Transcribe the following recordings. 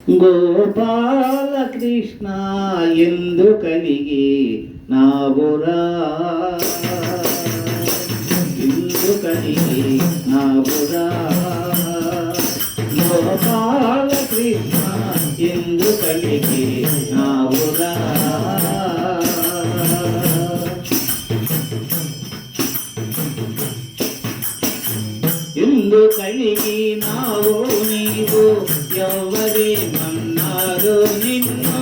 గోపాల కృష్ణ ఎందు కలిగి నావురా, ఎందు కలిగి నావురా. గోపాల కృష్ణ ఎందు కలిగి నావురా. ఎందు కలిగినావు నీవు ఎవరేమన్నారు నిన్ను,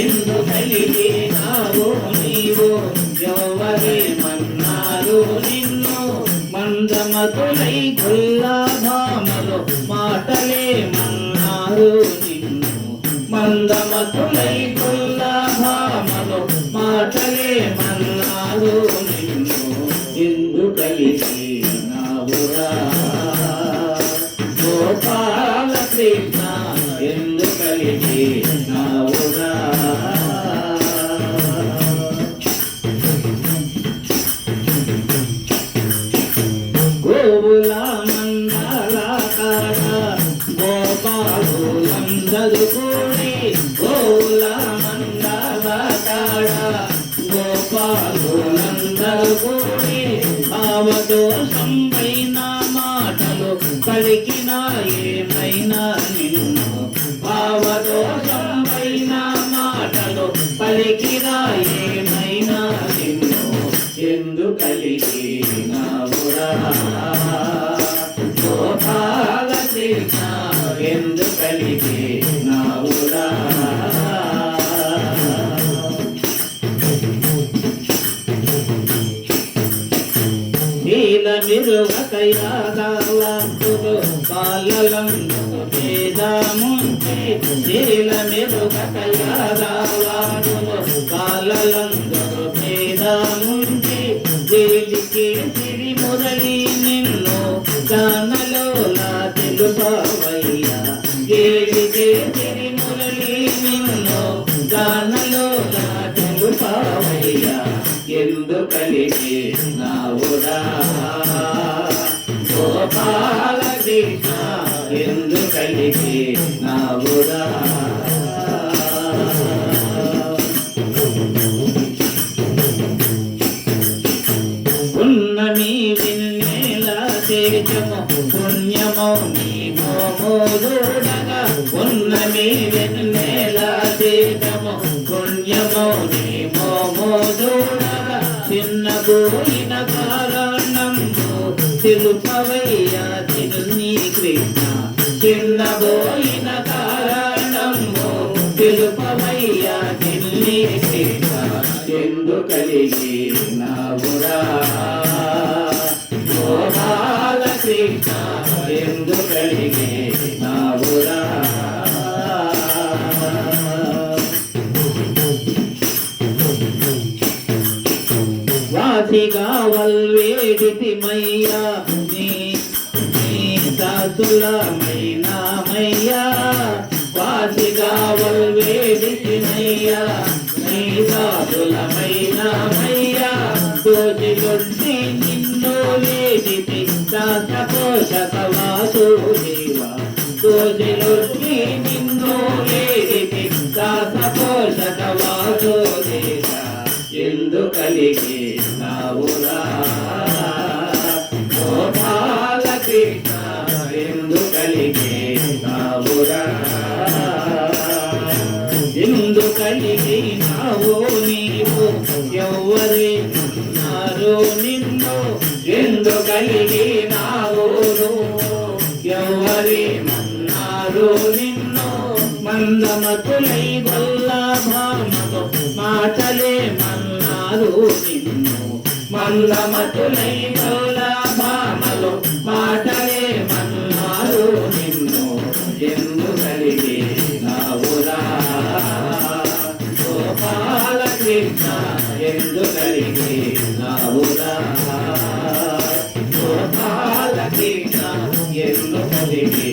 ఎందు కలిగినావు నీవు ఎవరేమన్నారు నిన్ను. మందమతులై గుల్లాభామలు మాటలేమన్నారు నిన్ను, మందమతులై గుల్లాభామలు మాటలేమన్నారు నిన్ను. ఎందు కలిగినావురా గోపాల కృష్ణ ఎందు కలిగినావురా. గోవుల మందల కాడ గోపాలులందరూ కూడి, గోవుల మందల కాడ గోపాలులందరూ కూడి, భావదోషంపైన మాటలు పలికినా ఏమైనా నిన్ను, భావదోషంపైన మాటలు పలికినా ఏమైనా నిన్ను. ఎందు కలిగినావురా గోపాల కృష్ణ ఎందు కలిగినావురా. నీలమిరుగకయాదావాకులు బాలలందుకు వేదాముంచి, నీలమిరుగకయాదావాకులు బాలలందుకు వేదాముంచి, జైలికి సిరి మురళి నిన్ను గానలోలా తెలుపవయ్యా, జైలికి సిరి మురళి నిన్ను గానలోలా తెలుపవయ్యా. ఎందు కలిగినావురా గోపాల కృష్ణ ఎందు కలిగినావురా. పున్నమి వెన్నెల తేజము పుణ్యమో నీ మోమోదుడగా, పున్నమి వెన్నెల తేజము పుణ్యమో నీ మోమోదుడగా, చిన్నబోయిన కారణము తెలుపవయ్యా తిరుని కృష్ణ, చిన్నబోయిన కారణము తెలుపవయ్యా తిరుని కృష్ణ. ఎందు కలిగినావురా గోపాల కృష్ణ ఎందు కలిగినావురా. వాసిగా వల్వేడితిమయ్యా నీ దాసులమైనామయ్యా, వాసిగా వల్వేడితిమయ్యా నీ దాసులమైనామయ్యా. దోషిగొడ్డి నిన్ను వేడితి దాసపోషక వాసుదేవా, దోషిగొడ్డి నిన్ను వేడితి దాసపోషక వాసుదేవా. ఎందు కలిగినావురా గోపాల కృష్ణ ఎందు కలిగినావురా. ఎందు కలిగినావు నీవు ఎవరేమన్నారు నిన్ను, ఎందు కలిగినావు ఎవరేమన్నారు నిన్ను. మందమతులై గొల్లాభామలు మాటలేమన్నారు నిన్ను, మందమతులై గొల్లాభామలు మాటలేమన్నారు నిన్ను. ఎందు కలిగినావురా గోపాల కృష్ణ ఎందు కలిగినావురా గోపాల కృష్ణ ఎందు కలిగి